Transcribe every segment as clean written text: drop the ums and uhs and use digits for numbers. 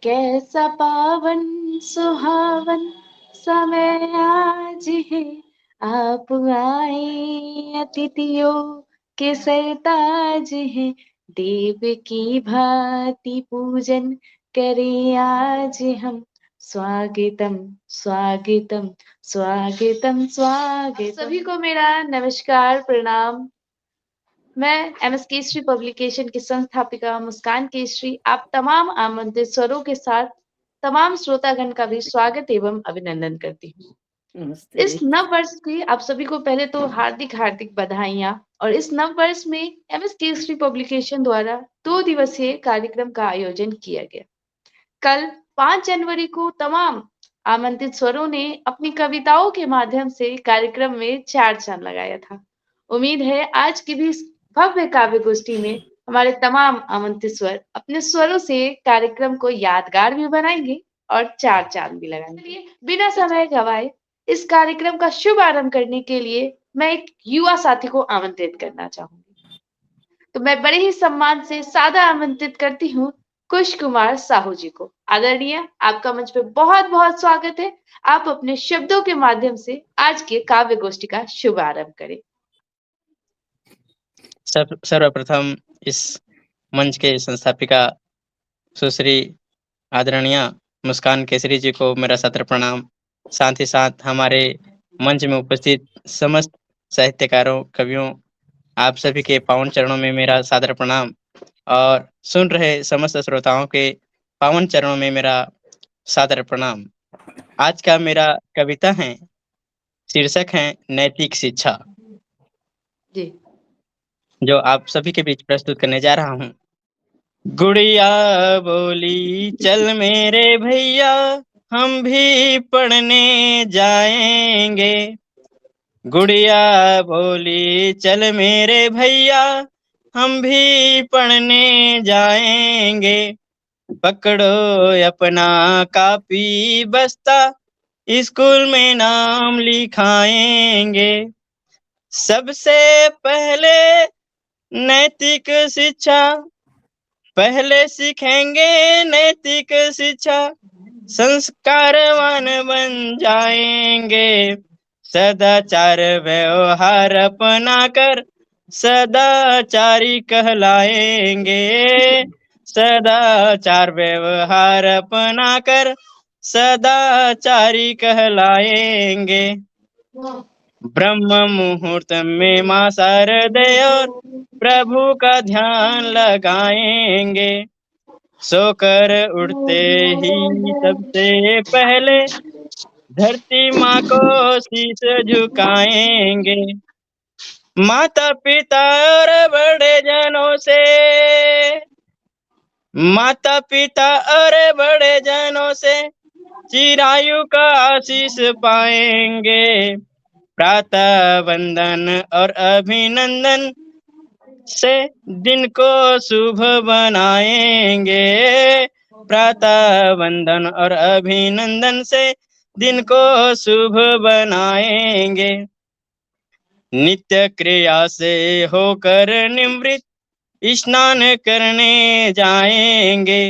कैसा पावन सुहावन समय आज है, आप आए अतिथियों के सरताज है। देव की भांति पूजन करें आज हम, स्वागतम स्वागतम स्वागतम स्वागतम। सभी को मेरा नमस्कार प्रणाम। मैं एमएस केसरी पब्लिकेशन की संस्थापिका मुस्कान केसरी आप तमाम आमंत्रित स्वरों के साथ तमाम श्रोतागण का भी स्वागत एवं अभिनंदन करती हूँ। नमस्ते। इस नव वर्ष की आप सभी को पहले तो हार्दिक हार्दिक बधाइयां। और इस नव वर्ष में एमएस केसरी पब्लिकेशन द्वारा 2 दिवसीय कार्यक्रम का आयोजन किया गया। कल 5 जनवरी को तमाम आमंत्रित स्वरों ने अपनी कविताओं के माध्यम से कार्यक्रम में चार चांद लगाया था। उम्मीद है आज की भी इस भव्य काव्य गोष्ठी में हमारे तमाम आमंत्रित स्वर अपने स्वरों से कार्यक्रम को यादगार भी बनाएंगे और चार चांद भी लगाएंगे। चलिए बिना समय गवाए इस कार्यक्रम का शुभ आरंभ करने के लिए मैं एक युवा साथी को आमंत्रित करना चाहूंगी। तो मैं बड़े ही सम्मान से सादा आमंत्रित करती हूँ कुश कुमार साहू जी को। आदरणीय, आपका मंच पे बहुत बहुत स्वागत है। आप अपने शब्दों के माध्यम से आज के काव्य गोष्ठी का शुभारंभ करें। सर्वप्रथम इस मंच के संस्थापिका सुश्री आदरणीय मुस्कान केसरी जी को मेरा सादर प्रणाम। साथ ही साथ हमारे मंच में उपस्थित समस्त साहित्यकारों, कवियों, आप सभी के पावन चरणों में मेरा सादर प्रणाम और सुन रहे समस्त श्रोताओं के पावन चरणों में मेरा सादर प्रणाम। आज का मेरा कविता है, शीर्षक है नैतिक शिक्षा, जी जो आप सभी के बीच प्रस्तुत करने जा रहा हूँ। गुड़िया बोली चल मेरे भैया, हम भी पढ़ने जाएंगे। गुड़िया बोली चल मेरे भैया, हम भी पढ़ने जाएंगे। पकड़ो अपना कापी बस्ता, स्कूल में नाम लिखाएंगे। सबसे पहले नैतिक शिक्षा, पहले सीखेंगे नैतिक शिक्षा, संस्कारवान बन जाएंगे। सदाचार व्यवहार अपना कर सदाचारी कहलाएंगे। सदाचार व्यवहार अपना कर सदाचारी कहलाएंगे। ब्रह्म मुहूर्त में माँ शारदे और प्रभु का ध्यान लगाएंगे। सोकर उठते ही सबसे पहले धरती माँ को शीश झुकाएंगे। माता पिता और बड़े जनों से, माता पिता और बड़े जनों से चिरायु का आशीष पाएंगे। प्रातः वंदन और अभिनंदन से दिन को शुभ बनाएंगे। प्रातः वंदन और अभिनंदन से दिन को शुभ बनाएंगे। नित्य क्रिया से होकर निवृत्त स्नान करने जाएंगे।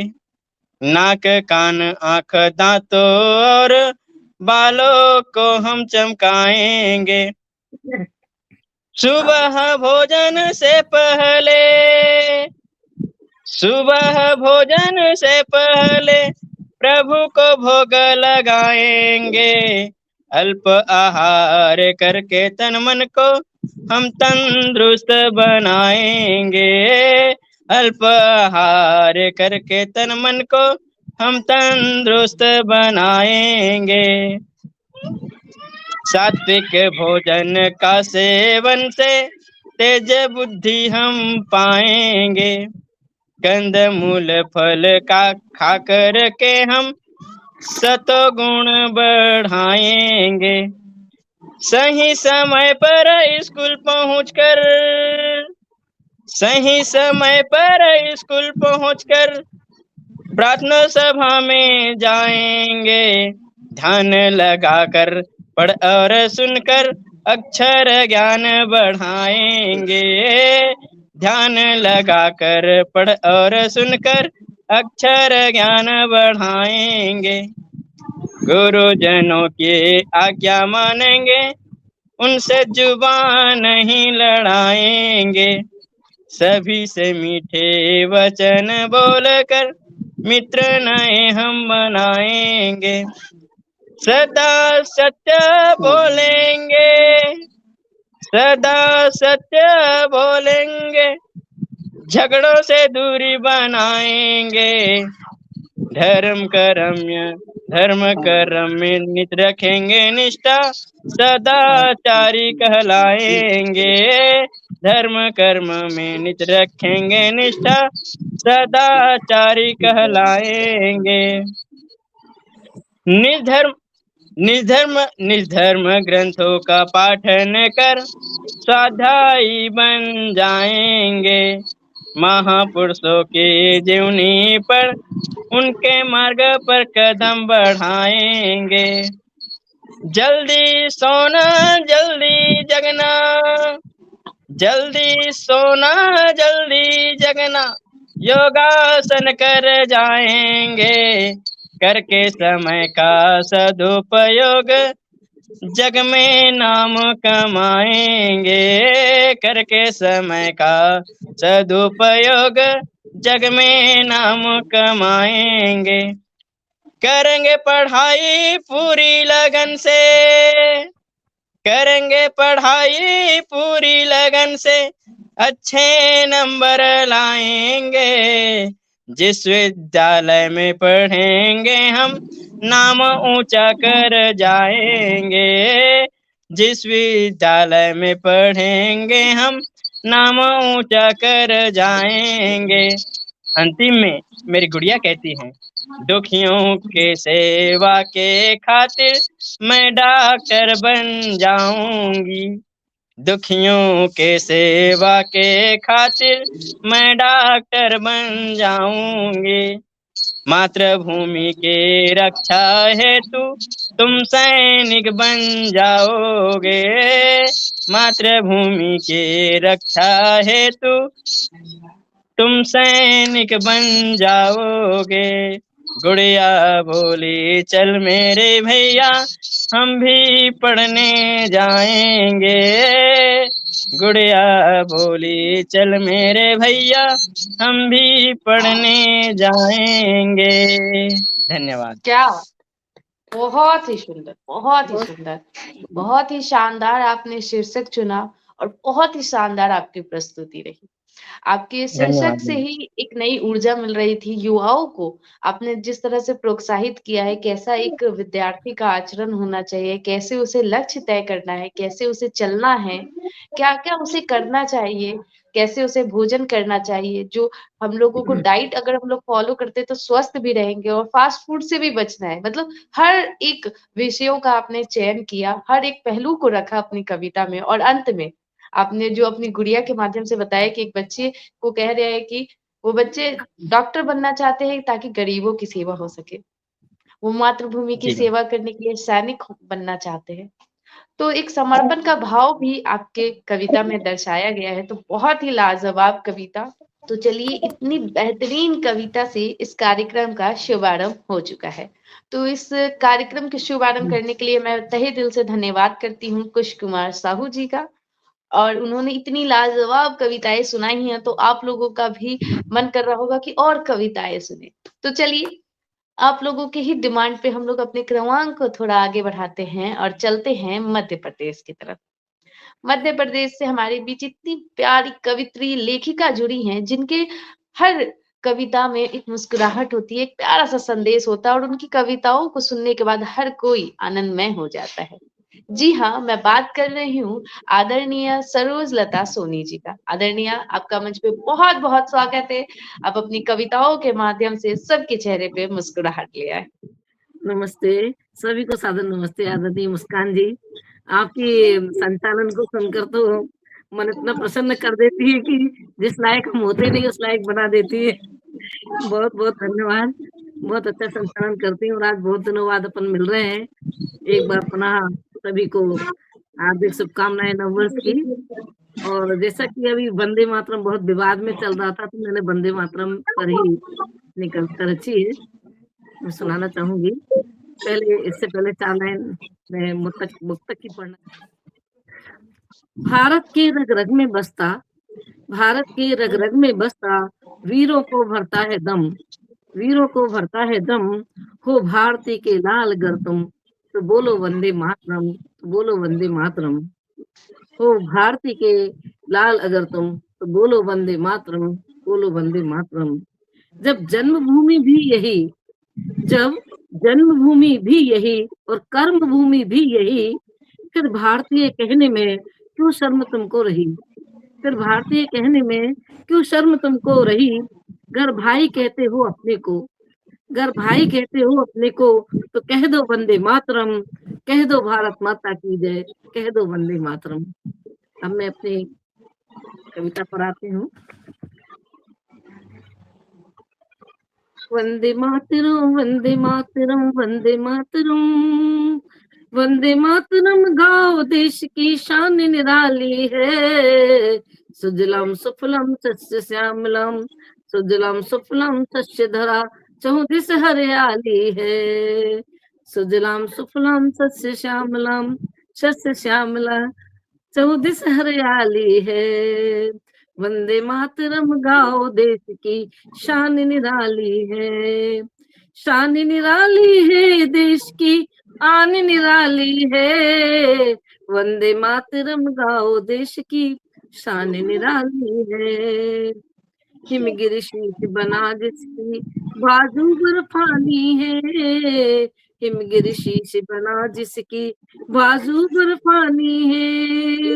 नाक कान आँख दांतों और बालों को हम चमकाएंगे। सुबह भोजन से पहले, सुबह भोजन से पहले प्रभु को भोग लगाएंगे। अल्प आहार करके तन मन को हम तंदुरुस्त बनाएंगे। अल्प आहार करके तन मन को हम तंदुरुस्त बनाएंगे। सात्विक भोजन का सेवन से तेज बुद्धि हम पाएंगे। कंद मूल फल का खा कर के हम सतो गुण बढ़ाएंगे। सही समय पर स्कूल पहुंचकर, सही समय पर स्कूल पहुंचकर प्रार्थना सभा में जाएंगे। ध्यान लगाकर पढ़ और सुनकर अक्षर ज्ञान बढ़ाएंगे। ध्यान लगाकर पढ़ और सुनकर अक्षर ज्ञान बढ़ाएंगे, गुरुजनों की आज्ञा मानेंगे, उनसे जुबान नहीं लड़ाएंगे, सभी से मीठे वचन बोलकर मित्र नए हम बनाएंगे, सदा सत्य बोलेंगे, सदा सत्य बोलेंगे, झगड़ों से दूरी बनाएंगे, धर्म कर्म में नित रखेंगे निष्ठा, सदाचारी कहलाएंगे, धर्म कर्म में नित रखेंगे निष्ठा, सदाचारी कहलाएंगे, निर्धर्म ग्रंथों का पाठन कर स्वाध्यायी बन जाएंगे, महापुरुषों के जीवनी पर उनके मार्ग पर कदम बढ़ाएंगे, जल्दी सोना जल्दी जगना, जल्दी सोना जल्दी जगना, योगासन कर जाएंगे, करके समय का सदुपयोग जग में नाम कमाएंगे, करके समय का सदुपयोग जग में नाम कमाएंगे, करेंगे पढ़ाई पूरी लगन से, करेंगे पढ़ाई पूरी लगन से, अच्छे नंबर लाएंगे, जिस विद्यालय में पढ़ेंगे हम नाम ऊंचा कर जाएंगे, जिस विद्यालय में पढ़ेंगे हम नाम ऊंचा कर जाएंगे। अंतिम में मेरी गुड़िया कहती हैं, दुखियों के सेवा के खातिर मैं डॉक्टर बन जाऊंगी, दुखियों के सेवा के खातिर मैं डॉक्टर बन जाऊंगी, मातृभूमि के रक्षा हेतु तुम सैनिक बन जाओगे, मातृभूमि के रक्षा हेतु तुम सैनिक बन जाओगे। गुड़िया बोली चल मेरे भैया हम भी पढ़ने जाएंगे, गुड़िया बोली चल मेरे भैया हम भी पढ़ने जाएंगे। धन्यवाद। क्या बहुत ही सुंदर, बहुत ही सुंदर, बहुत ही शानदार आपने शीर्षक चुना और बहुत ही शानदार आपकी प्रस्तुति रही। आपके शीर्षक से ही एक नई ऊर्जा मिल रही थी युवाओं को। आपने जिस तरह से प्रोत्साहित किया है, कैसा एक विद्यार्थी का आचरण होना चाहिए, कैसे उसे लक्ष्य तय करना है, कैसे उसे चलना है, क्या-क्या उसे करना चाहिए, कैसे उसे भोजन करना चाहिए, जो हम लोगों को डाइट अगर हम लोग फॉलो करते हैं तो स्वस्थ भी रहेंगे और फास्ट फूड से भी बचना है। मतलब हर एक विषयों का आपने चयन किया, हर एक पहलू को रखा अपनी कविता में और अंत में आपने जो अपनी गुड़िया के माध्यम से बताया कि एक बच्चे को कह रहे हैं कि वो बच्चे डॉक्टर बनना चाहते हैं ताकि गरीबों की सेवा हो सके। वो मातृभूमि की सेवा करने के लिए सैनिक बनना चाहते हैं। तो एक समर्पण का भाव भी आपके कविता में दर्शाया गया है, तो बहुत ही लाजवाब कविता। तो चलिए, इतनी बेहतरीन कविता से इस कार्यक्रम का शुभारंभ हो चुका है। तो इस कार्यक्रम के शुभारंभ करने के लिए मैं तहे दिल से धन्यवाद करती हूँ कुश कुमार साहू जी का। और उन्होंने इतनी लाजवाब कविताएं सुनाई हैं, तो आप लोगों का भी मन कर रहा होगा कि और कविताएं सुने। तो चलिए, आप लोगों के ही डिमांड पे हम लोग अपने क्रमांक को थोड़ा आगे बढ़ाते हैं और चलते हैं मध्य प्रदेश की तरफ। मध्य प्रदेश से हमारे बीच इतनी प्यारी कवित्री लेखिका जुड़ी हैं, जिनके हर कविता में एक मुस्कुराहट होती है, एक प्यारा सा संदेश होता है और उनकी कविताओं को सुनने के बाद हर कोई आनंदमय हो जाता है। जी हाँ, मैं बात कर रही हूँ आदरणीय सरोज लता सोनी जी का। आदरणीय, आपका मंच पे बहुत-बहुत स्वागत है। आप अपनी कविताओं के माध्यम से सबके चेहरे पे मुस्कुराहट ले आए। नमस्ते, सभी को सादर नमस्ते। आदरणीय मुस्कान जी, आपकी संचालन को सुनकर तो मन इतना प्रसन्न कर देती है कि जिस लायक हम होते नहीं उस लायक बना देती है। बहुत-बहुत धन्यवाद। बहुत अच्छा संचालन करती हैं और आज बहुत दिनों बाद अपन मिल रहे हैं। एक बार पुनः सभी को हार्दिक शुभकामनाएं नववर्ष की। और जैसा कि अभी वंदे मातरम बहुत विवाद में चल रहा था, तो मैंने वंदे मातरम पर ही अपनी कविता रची है, मैं सुनाना चाहूंगी। इससे पहले 4 लाइन मैं मुक्तक की पढ़ना। भारत के रग रग में बसता, भारत के रग रग में बसता, वीरों को भरता है दम, वीरों को भरता है दम, हो भारती के लाल गर तुम, तो बोलो वंदे मातरम, तो बोलो वंदे मातरम, हो भारती के लाल अगर तुम, तो बोलो वंदे मातरम, बोलो वंदे मातरम। जब जन्मभूमि भी यही, जब जन्मभूमि भी यही और कर्म भूमि भी यही, फिर भारतीय कहने में क्यों शर्म तुमको रही, फिर भारतीय कहने में क्यों शर्म तुमको रही। घर भाई कहते हो अपने को, घर भाई कहते हो अपने को, तो कह दो वंदे मातरम, कह दो भारत माता की जय, कह दो वंदे मातरम। अब मैं अपनी कविता पढ़ाती हूँ। वंदे मातरम, वंदे मातरम, वंदे मातरम, वंदे मातरम गाओ देश की शान निराली है। सुजलम सुफलम सस्य श्यामलम, सुजलम सुफलम सस्य धरा, चहुदिस हरियाली है। सुजलम सुफलम सस्य श्यामलम, सस्य श्यामला, चहुदिस हरियाली है। वंदे मातरम गाओ देश की शान निराली है, शान निराली है देश की आन निराली है। वंदे मातरम गाओ देश की शान निराली है। हिमगिरी शीश बना जिसकी बाजू बर्फानी है, हिमगिरी शीश बना जिसकी बाजू बर्फानी है।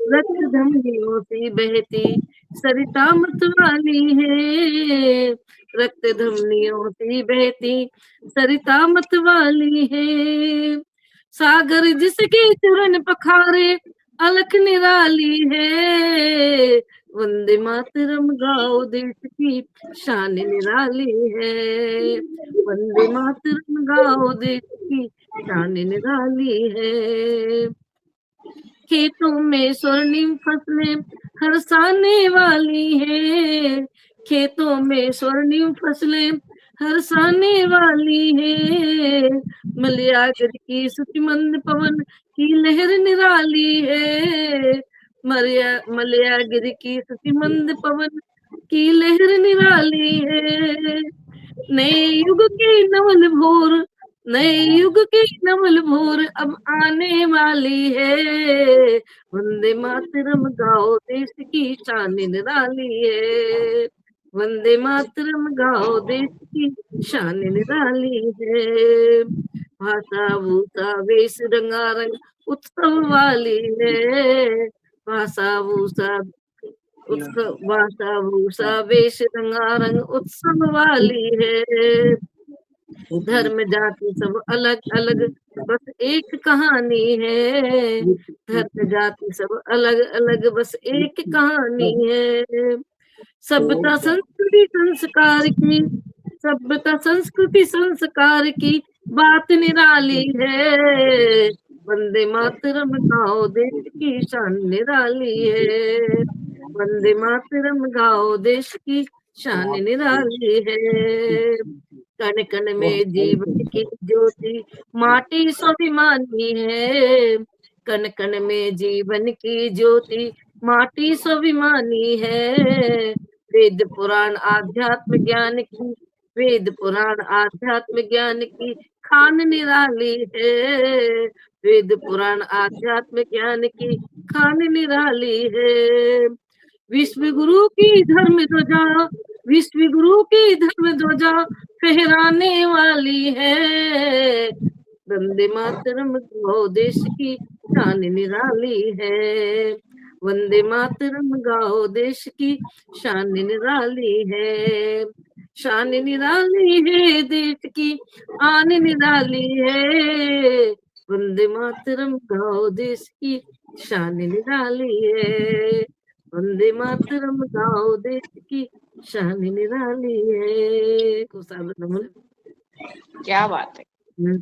रक्त धमनियों से बहती सरिता मतवाली है, रक्त धमनियों से बहती सरिता मतवाली है। सागर जिसके चरण पखारे अलख निराली है। वंदे मातरम गाओ देश की शान निराली है, वंदे मातरम गाओ देश की शान निराली है। खेतों में स्वर्णिम फसलें हरसाने वाली है, खेतों में स्वर्णिम फसलें हरसाने वाली है। मलयागर की सुतिमंद पवन की लहर निराली है, मलयागिरी की सुतिमंद पवन की लहर निराली है। नए युग के नवल भोर, नए युग की नवल भोर अब आने वाली है। वंदे मातरम गाओ देश की शान निराली है, वंदे मातरम गाओ देश की शान निराली है। भाषा भूषा वेश रंगारंग उत्सव वाली है, भाषा भूषा उत्सव, भाषा भूषा वेश रंगारंग उत्सव वाली है। धर्म जाति सब अलग अलग बस एक कहानी है, धर्म जाति सब अलग अलग बस एक कहानी है। सभ्यता संस्कृति संस्कार की, सभ्यता संस्कृति संस्कार की बात निराली है। वंदे मातरम गाओ देश की शान निराली है, वंदे मातरम गाओ देश की शान निराली है। कण कण में जीवन की ज्योति माटी स्वाभिमानी है, कण कण में जीवन की ज्योति माटी स्वाभिमानी है। वेद पुराण आध्यात्म ज्ञान की, वेद पुराण आध्यात्म ज्ञान की खान निराली है, वेद पुराण आध्यात्म ज्ञान की खान निराली है। विश्व गुरु की धर्म ध्वजा, विश्व गुरु की धर्म ध्वजा फहराने वाली है। वंदे मातरम गाओ देश की शान निराली है, वंदे मातरम गाओ देश की शान निराली है। शान निराली है देश की आन निराली है, वंदे मातरम गाओ देश की शान निराली है, वंदे मातरम गाओ देश की शान निराली है। क्या बात है,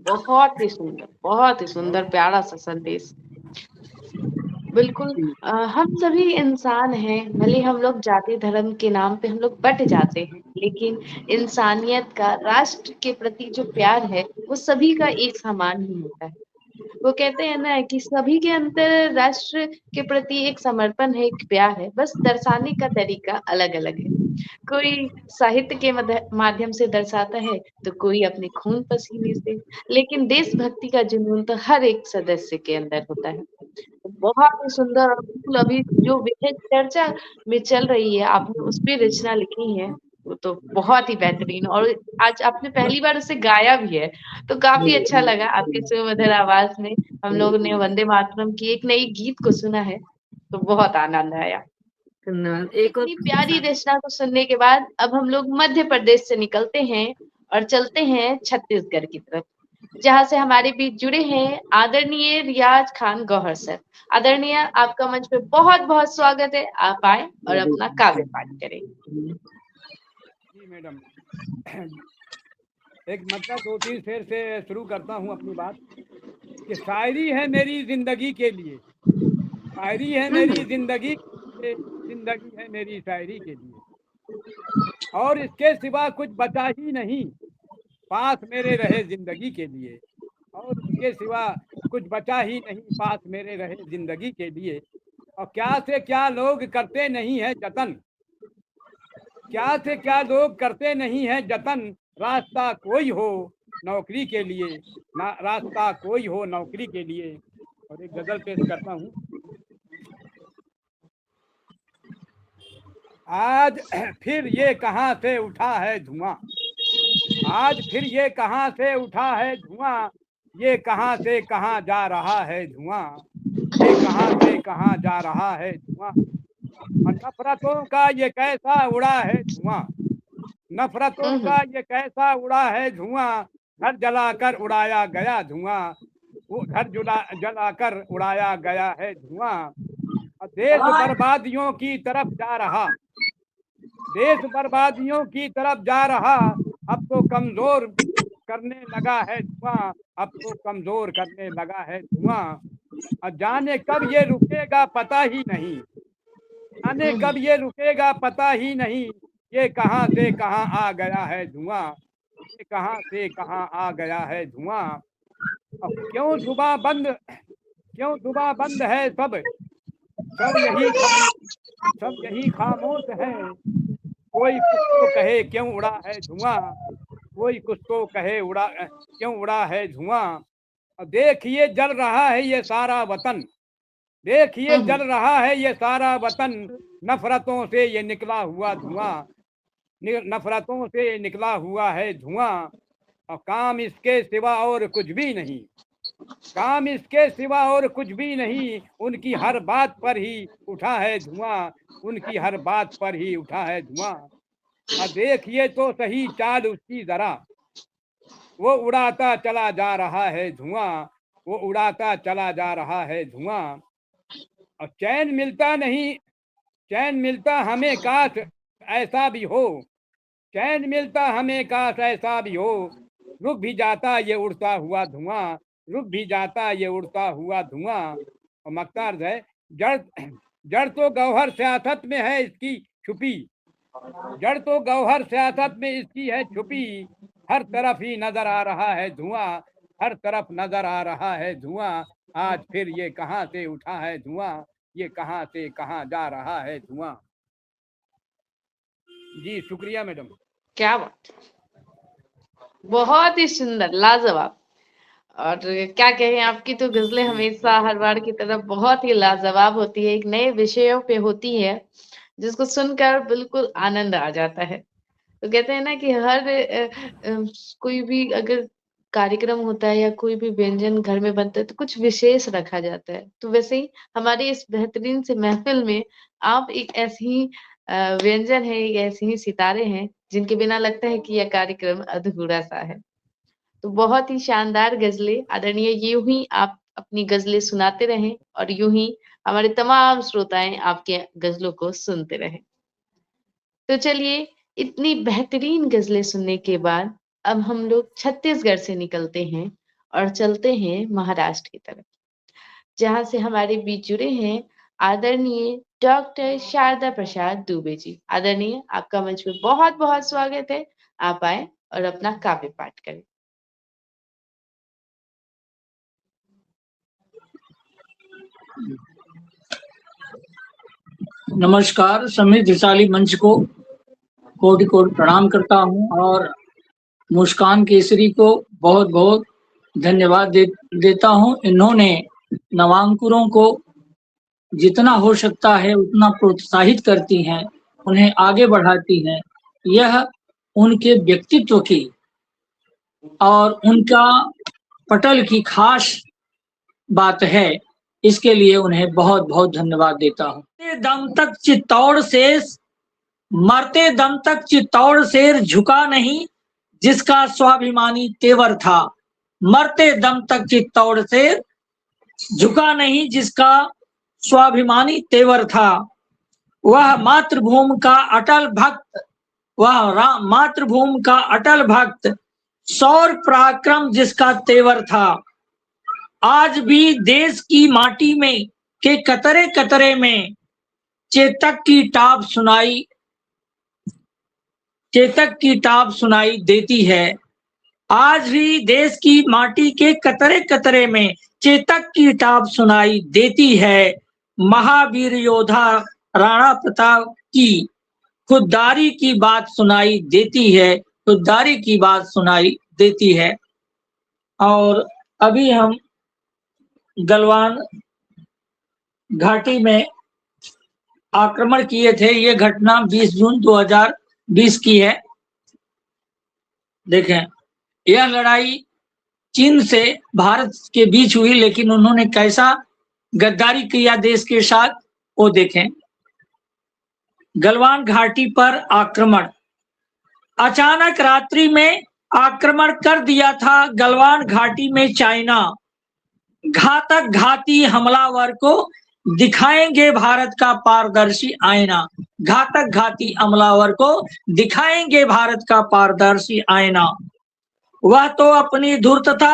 बहुत ही सुंदर प्यारा सा संदेश। बिल्कुल हम सभी इंसान हैं, भले हम लोग जाति धर्म के नाम पे हम लोग बट जाते हैं, लेकिन इंसानियत का राष्ट्र के प्रति जो प्यार है, वो सभी का एक समान ही होता है। वो कहते हैं ना कि सभी के अंदर राष्ट्र के प्रति एक समर्पण है, एक प्यार है, बस दर्शाने का तरीका अलग-अलग है। कोई साहित्य के माध्यम से दर्शाता है, तो कोई अपने खून-पसीने से, लेकिन देशभक्ति का जुनून तो हर एक सदस्य के अंदर होता है। तो बहुत ही सुंदर और बिल्कुल अभी जो विषय चर्चा में चल रही है, आपने उस पे रचना लिखी है, वो तो बहुत ही बेहतरीन और आज आपने पहली बार उसे गाया भी है, तो काफ़ी अच्छा लगा आपकी सुमधुर आवाज़ में हम लोगों ने वंदे मातरम की एक नई गीत को सुना है, तो बहुत आनंद आया। धन्यवाद। एक और इतनी प्यारी रचना को सुनने के बाद अब हम लोग मध्य प्रदेश से निकलते हैं और चलते हैं छत्तीसगढ़ की तरफ, जहाँ से हमारे बीच जुड़े हैं आदरणीय रियाज खान गौहर सर। आदरणीय आपका मंच पे बहुत-बहुत स्वागत है। आप आएँ और अपना काव्य पाठ करें। जी मैडम, एक मतलब 2-3 शेर से शुरू करता हूँ अपनी बात कि शायरी है मेरी जिंदगी के लिए, शायरी है मेरी जिंदगी है मेरी शायरी के लिए, और इसके सिवा कुछ बचा ही नहीं, पास मेरे रहे जिंदगी के लिए, और इसके सिवा कुछ बचा ही नहीं, पास मेरे रहे जिंदगी के लिए। और क्या से क्या लोग करते नहीं है जतन, क्या से क्या लोग करते नहीं है जतन, रास्ता कोई हो नौकरी के लिए, ना रास्ता कोई हो नौकरी के लिए। और एक गजल पेश करता हूँ। आज फिर ये कहाँ से उठा है धुआं, आज फिर ये कहाँ से उठा है धुआं, ये कहाँ से कहाँ जा रहा है धुआं, ये कहाँ से कहाँ जा रहा है धुआं। और नफरतों का ये कैसा उड़ा है धुआं, नफरतों का ये कैसा उड़ा है धुआं, घर जलाकर उड़ाया गया धुआं, वो घर जलाकर उड़ाया गया है धुआं। और देश बर्बादियों की तरफ जा रहा, देश बर्बादियों की तरफ जा रहा, अब तो कमजोर करने लगा है धुआं, अब तो कमजोर करने लगा है धुआं। और जाने कब ये रुकेगा पता ही नहीं, जाने कब ये रुकेगा पता ही नहीं, ये कहाँ से कहाँ आ गया है धुआं, ये कहाँ से कहाँ आ गया है धुआं। अब क्यों जुबां बंद है सब, सब यही खामोश है, कोई कुछ तो कहे क्यों उड़ा है धुआं, कोई कुछ तो कहे क्यों उड़ा है धुआं। और देखिए जल रहा है ये सारा वतन, देखिए जल रहा है ये सारा वतन, नफरतों से ये निकला हुआ धुआं, नफरतों से निकला हुआ है धुआं। और काम इसके सिवा और कुछ भी नहीं, काम इसके सिवा और कुछ भी नहीं, उनकी हर बात पर ही उठा है धुआं, उनकी हर बात पर ही उठा है धुआं। और देखिए तो सही चाल उसकी जरा, वो उड़ाता चला जा रहा है धुआं, वो उड़ाता चला जा रहा है धुआं। और चैन मिलता नहीं, चैन मिलता हमें काश ऐसा भी हो, चैन मिलता हमें काश ऐसा भी हो, रुक भी जाता ये उड़ता हुआ धुआं, रुक भी जाता ये उड़ता हुआ धुआं। और मकतार्ज है, जड़ जड़ तो गौहर सियासत में है इसकी छुपी, जड़ तो गौहर सियासत में इसकी है छुपी, हर तरफ ही नजर आ रहा है धुआं, हर तरफ नजर आ रहा है धुआं। आज फिर ये कहाँ से उठा है धुआं, ये कहाँ से कहाँ जा रहा है धुआं। जी शुक्रिया मैडम। क्या बात, बहुत ही सुंदर, लाजवाब। और क्या कहें, आपकी तो गजलें हमेशा हर बार की तरह बहुत ही लाजवाब होती है, एक नए विषयों पे होती है, जिसको सुनकर बिल्कुल आनंद आ जाता है। तो कहते हैं ना कि हर कोई भी अगर कार्यक्रम होता है या कोई भी व्यंजन घर में बनता है तो कुछ विशेष रखा जाता है। तो वैसे ही हमारी इस बेहतरीन से महफिल में आप एक ऐसी ही व्यंजन है, एक ऐसे ही सितारे हैं जिनके बिना लगता है कि यह कार्यक्रम अधूरा-सा है। तो बहुत ही शानदार गज़लें आदरणीय, यूँ ही आप अपनी गज़लें सुनाते रहें और यूँ ही हमारे तमाम श्रोताएँ आपके गज़लों को सुनते रहें। तो चलिए, इतनी बेहतरीन गज़लें सुनने के बाद अब हम लोग छत्तीसगढ़ से निकलते हैं और चलते हैं महाराष्ट्र की तरफ, जहाँ से हमारे बीच जुड़े हैं आदरणीय डॉक्टर शारदा प्रसाद दुबे जी। आदरणीय, आपका मंच पे बहुत बहुत स्वागत है। आप आए और अपना काव्य पाठ करें। नमस्कार, समृद्धशाली मंच को कोटि कोटि प्रणाम करता हूँ और मुस्कान केसरी को बहुत बहुत धन्यवाद देता हूँ। इन्होंने नवांकुरों को जितना हो सकता है उतना प्रोत्साहित करती हैं, उन्हें आगे बढ़ाती हैं। यह उनके व्यक्तित्व की और उनका पटल की खास बात है, इसके लिए उन्हें बहुत बहुत धन्यवाद देता हूँ। दम तक चित्तौड़ शेष, मरते दम तक चित्तौड़ शेर झुका नहीं जिसका स्वाभिमानी तेवर था। मरते दम तक चित्तौड़ शेर झुका नहीं जिसका स्वाभिमानी तेवर था। वह मातृभूमि का अटल भक्त, वह मातृभूमि का अटल भक्त, शौर्य पराक्रम जिसका तेवर था। आज भी देश की माटी में के कतरे कतरे में चेतक की टाप सुनाई देती है। आज भी देश की माटी के कतरे कतरे में चेतक की टाप सुनाई देती है। महावीर योद्धा राणा प्रताप की खुददारी की बात सुनाई देती है, खुददारी की बात सुनाई देती है। और अभी हम गलवान घाटी में आक्रमण किए थे। ये घटना 20 जून 2020 की है। देखें, यह लड़ाई चीन से भारत के बीच हुई, लेकिन उन्होंने कैसा गद्दारी किया देश के साथ, वो देखें। गलवान घाटी पर आक्रमण, अचानक रात्रि में आक्रमण कर दिया था गलवान घाटी में चाइना। घातक घाती हमलावर को दिखाएंगे भारत का पारदर्शी आईना। घातक घाती हमलावर को दिखाएंगे भारत का पारदर्शी आईना। वह तो अपनी धूर्तता,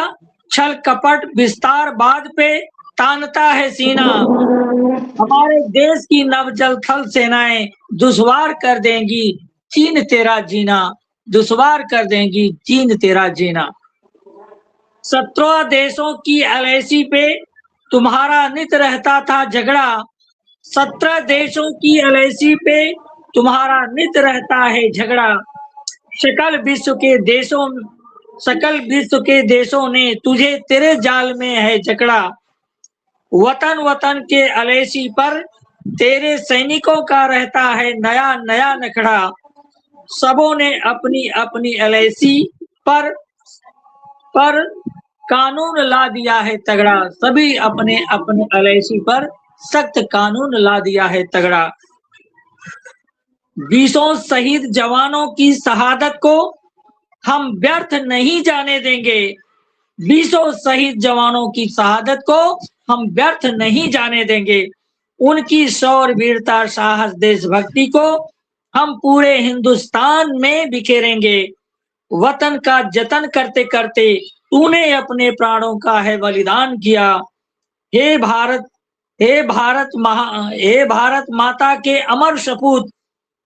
छल कपट, विस्तारवाद पे तानता है सीना। हमारे देश की नवजल थल सेनाएं दुश्वार कर देंगी चीन तेरा जीना, दुश्वार कर देंगी चीन तेरा जीना। 17 देशों की एलआईसी पे तुम्हारा नित रहता था झगड़ा। 17 देशों की एलआईसी पे तुम्हारा नित रहता है झगड़ा। सकल विश्व के देशों ने तुझे तेरे जाल में है जकड़ा। वतन वतन के एलआईसी पर तेरे सैनिकों का रहता है नया नया नखड़ा। सबों ने अपनी अपनी एलआईसी पर कानून ला दिया है तगड़ा। सभी अपने अपने एलआईसी पर सख्त कानून ला दिया है तगड़ा। 20 शहीद जवानों की शहादत को हम व्यर्थ नहीं जाने देंगे। 20 शहीद जवानों की शहादत को हम व्यर्थ नहीं जाने देंगे। उनकी शौर्य, वीरता, साहस, देशभक्ति को हम पूरे हिंदुस्तान में बिखेरेंगे। वतन का जतन करते करते तूने अपने प्राणों का है बलिदान किया। हे भारत माता के अमर सपूत,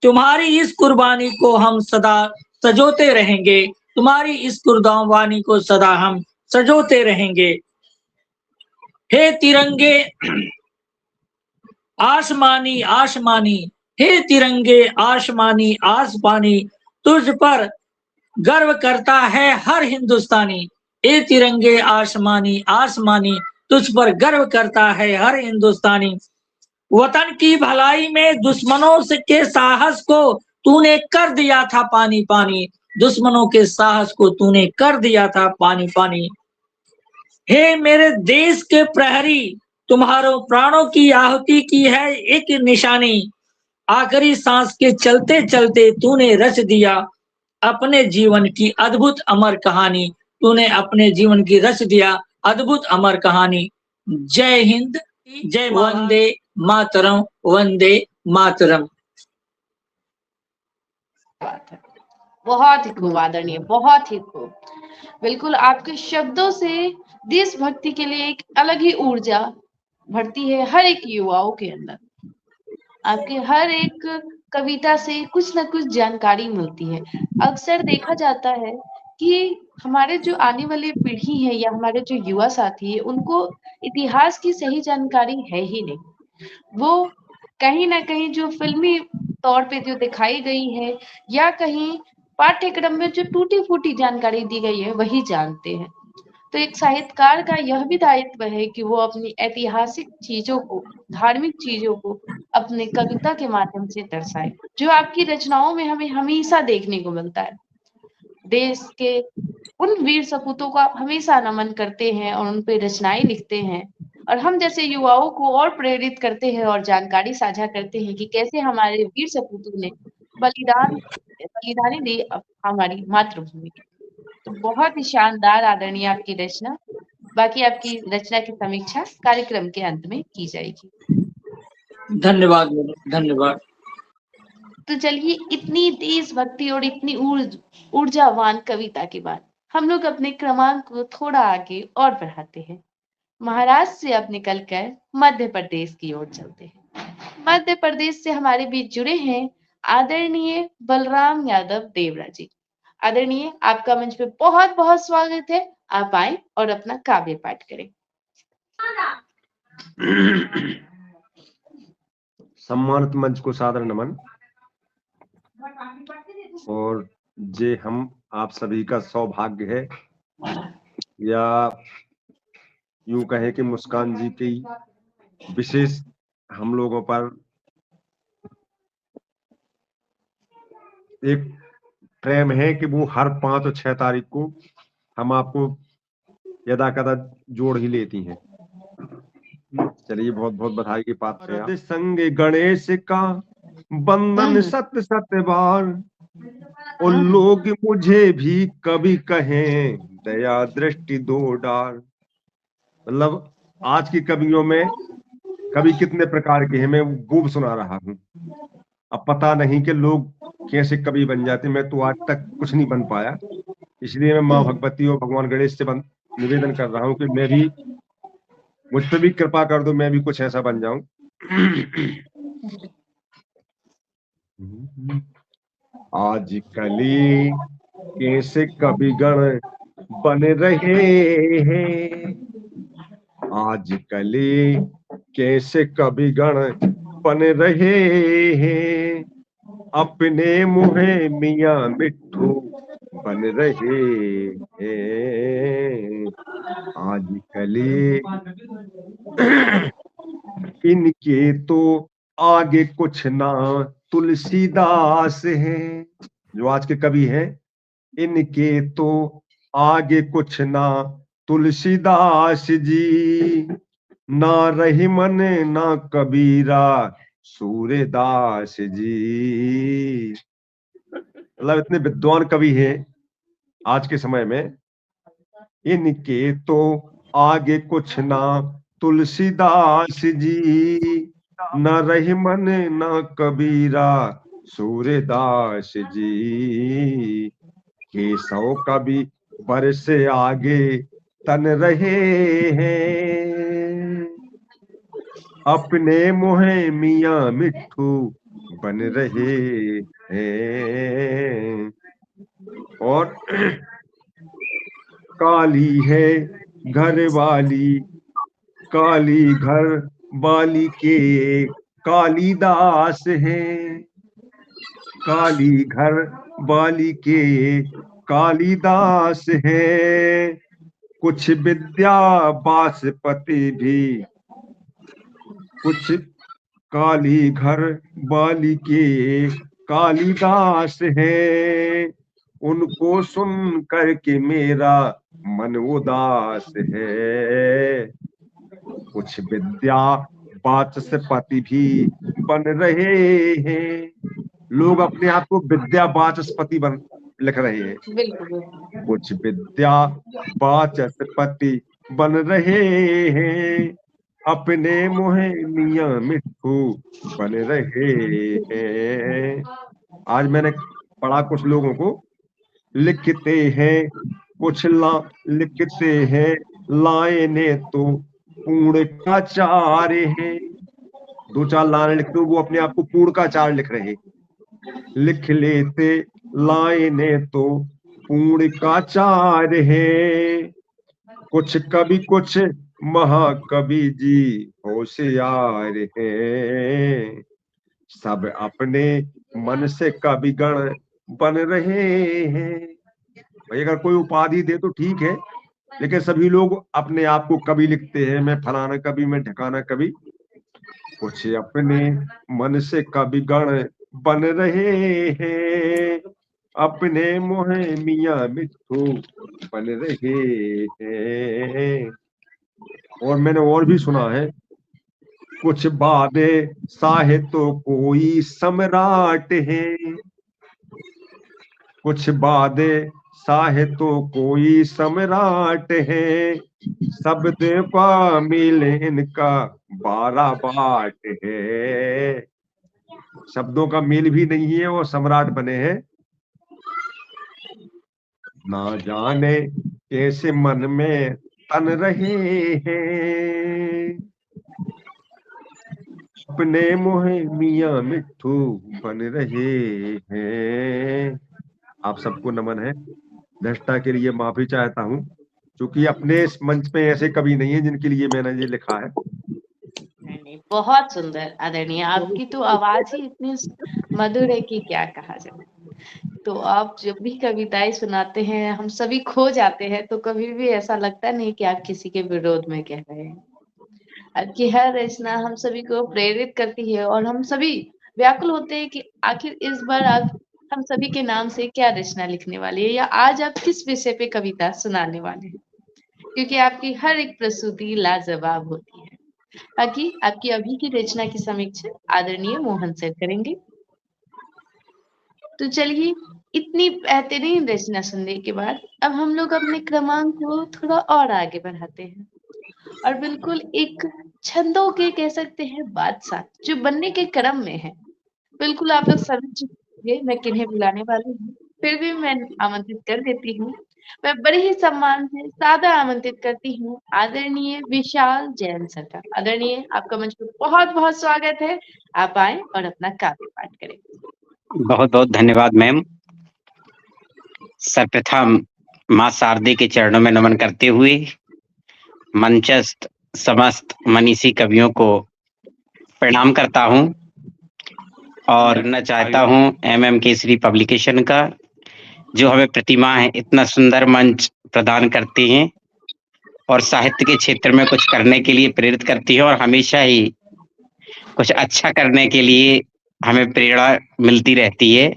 तुम्हारी इस कुर्बानी को हम सदा सजोते रहेंगे। तुम्हारी इस कुर्बानी को सदा हम सजोते रहेंगे। हे तिरंगे आसमानी आसमानी, हे तिरंगे आसमानी आसमानी, तुझ पर गर्व करता है हर हिंदुस्तानी। ए तिरंगे आसमानी आसमानी, तुझ पर गर्व करता है हर हिंदुस्तानी। वतन की भलाई में दुश्मनों के साहस को तूने कर दिया था पानी पानी। दुश्मनों के साहस को तूने कर दिया था पानी पानी। हे मेरे देश के प्रहरी, तुम्हारों प्राणों की आहुति की है एक निशानी। आखिरी सांस के चलते चलते तूने रच दिया अपने जीवन की अद्भुत अमर कहानी। तूने अपने जीवन की रच दिया अद्भुत अमर कहानी। जय हिंद, जय वंदे मातरम, वंदे मातरम। बहुत ही खूब आदरणीय, बहुत ही खूब। बिल्कुल, आपके शब्दों से देशभक्ति के लिए एक अलग ही ऊर्जा भरती है हर एक युवाओं के अंदर। आपके हर एक कविता से कुछ न कुछ जानकारी मिलती है। अक्सर देखा जाता है कि हमारे जो आने वाली पीढ़ी है या हमारे जो युवा साथी है, उनको इतिहास की सही जानकारी है ही नहीं। वो कहीं न कहीं जो फ़िल्मी तौर पे जो दिखाई गई है या कहीं पाठ्यक्रम में जो टूटी-फूटी जानकारी दी गई है, वही जानते हैं। तो एक साहित्यकार का यह भी दायित्व है कि वो अपनी ऐतिहासिक चीज़ों को, धार्मिक चीज़ों को अपने कविता के माध्यम से दर्शाए, जो आपकी रचनाओं में हमें हमेशा देखने को मिलता है। देश के उन वीर सपूतों को आप हमेशा नमन करते हैं और उन पे रचनाएँ लिखते हैं और हम जैसे युवाओं को और प्रेरित करते हैं और जानकारी साझा करते हैं कि कैसे हमारे वीर सपूतों ने बलिदानी दी हमारी मातृभूमि के। तो बहुत ही शानदार आदरणीय आपकी रचना। बाकी आपकी रचना की समीक्षा कार्यक्रम के अंत में की जाएगी। धन्यवाद मैडम, धन्यवाद। तो चलिए इतनी देशभक्ति और इतनी ऊर्जावान कविता के बाद हम लोग अपने क्रमांक को थोड़ा आगे और बढ़ाते हैं। महाराष्ट्र से अब निकलकर मध्य प्रदेश की ओर चलते हैं। मध्य प्रदेश से हमारे बीच जुड़े हैं आदरणीय बलराम यादव देवरा जी। आदरणीय, आपका मंच पे बहुत बहुत स्वागत है। आप आए और अपना काव्य पाठ करें। सम्मानित मंच को सादर नमन। और जे हम आप सभी का सौभाग्य है या यूं कहें कि मुस्कान जी की विशेष हम लोगों पर एक प्रेम है कि वो हर 5 और 6 तारीख को हम आपको यदा कदा जोड़ ही लेती हैं। चलिए, बहुत बहुत बधाई की बात है। संग गणेश का बंधन सत सत बार, और लोग मुझे भी कभी कहें दया दृष्टि दो डार। मतलब आज की कवियों में कवि कितने प्रकार के हैं, मैं खूब सुना रहा हूँ। अब पता नहीं कि लोग कैसे कवि बन जाते, मैं तो आज तक कुछ नहीं बन पाया। इसलिए मैं माँ भगवती और भगवान गणेश से निवेदन कर रहा हूँ कि मैं भी, मुझ पर भी कृपा कर दो, मैं भी कुछ ऐसा बन जाऊं। आज कली कैसे कवि गण बन रहे हैं, आज कली कैसे कवि गण बन रहे हैं, अपने मुहे मियाँ मिट्ठू बन रहे हैं। आज कली इनके तो आगे कुछ ना तुलसीदास हैं, जो आज के कवि हैं, इनके तो आगे कुछ ना तुलसीदास जी, ना रहीमन ना कबीरा सूरदास जी। मतलब इतने विद्वान कवि हैं आज के समय में, इनके तो आगे कुछ ना तुलसीदास जी, न रहीमन न कबीरा सूरदास जी। केशव कवि बरस आगे तन रहे हैं, अपने मुहे मियाँ मिट्ठू बन रहे हैं। और काली है घर वाली, काली घर वाली के कालिदास हैं, काली घर वाली के कालिदास हैं। कुछ विद्या बासपति भी, कुछ काली घर वाली के कालिदास हैं, उनको सुन करके मेरा मन उदास है। कुछ विद्या वाचस्पति भी बन रहे हैं, लोग अपने आप को विद्या वाचस्पति बन लिख रहे हैं। कुछ विद्या वाचस्पति बन रहे हैं, अपने मुहे मियाँ मिट्ठू बन रहे हैं। आज मैंने पढ़ा कुछ लोगों को, लिखते हैं कुछ लिखते हैं लाइने तो पूर्ण का चार है, दो चार लाइन लिखते हो, वो अपने आप को पूर्ण का चार लिख रहे। लिख लेते लाइनें तो पूर्ण का चार है, कुछ कवि कुछ महाकवि जी होशियार है, सब अपने मन से कविगण बन रहे हैं। भाई अगर कोई उपाधि दे तो ठीक है, लेकिन सभी लोग अपने आप को कवि लिखते हैं, मैं फलाना कवि, मैं ढकाना कवि। कुछ अपने मन से कविगण बन रहे हैं, अपने मोहे मियां मिट्ठू बन रहे हैं। और मैंने और भी सुना है, कुछ बादे साहे तो कोई सम्राट है, कुछ बादे साहे तो कोई सम्राट है, सब देवा मिले इनका 12 बाट है। शब्दों का मेल भी नहीं है, वो सम्राट बने हैं। ना जाने कैसे मन में तन रहे हैं, अपने मोहे मियां मिट्ठू बन रहे हैं। आप सबको नमन है। दृष्टा के लिए माफी चाहता हूँ, क्योंकि अपने इस मंच पे ऐसे कवि नहीं है जिनके लिए मैंने ये लिखा है। नहीं, बहुत सुंदर आदरणीय, आपकी तो आवाज ही इतनी मधुर है कि क्या कहा जाए। तो आप जब भी कविताएं सुनाते हैं हम सभी खो जाते हैं, तो कभी भी ऐसा लगता नहीं कि आप किसी के विरोध में कह रहे हैं। आपकी हर रचना हम सभी को प्रेरित करती है और हम सभी व्याकुल होते हैं कि आखिर इस बार आप हम सभी के नाम से क्या रचना लिखने वाली है, या आज आप किस विषय पे कविता सुनाने वाले हैं, क्योंकि आपकी हर एक प्रस्तुति लाजवाब होती है। बाकी आपकी अभी की रचना की समीक्षा आदरणीय मोहन सर करेंगे। तो चलिए, इतनी बेहतरीन रचना सुनने के बाद अब हम लोग अपने क्रमांक को थोड़ा और आगे बढ़ाते हैं और बिल्कुल एक छंदों के कह सकते हैं बादशाह जो बनने के क्रम में है। बिल्कुल आप लोग समझ चुके होंगे मैं किन्हें बुलाने वाली हूँ, फिर भी मैं आमंत्रित कर देती हूँ। मैं बड़े ही सम्मान से सादर आमंत्रित करती हूँ आदरणीय विशाल जैन सर का। आदरणीय, आपका मंच पर बहुत बहुत स्वागत है। आप आए और अपना काव्य पाठ करें। बहुत बहुत धन्यवाद मैम। सर्वप्रथम माँ शारदे के चरणों में नमन करते हुए मंचस्थ समस्त मनीषी कवियों को प्रणाम करता हूँ और न चाहता हूँ MM केसरी पब्लिकेशन का, जो हमें प्रतिमा है इतना सुंदर मंच प्रदान करते हैं और साहित्य के क्षेत्र में कुछ करने के लिए प्रेरित करती है और हमेशा ही कुछ अच्छा करने के लिए हमें प्रेरणा मिलती रहती है।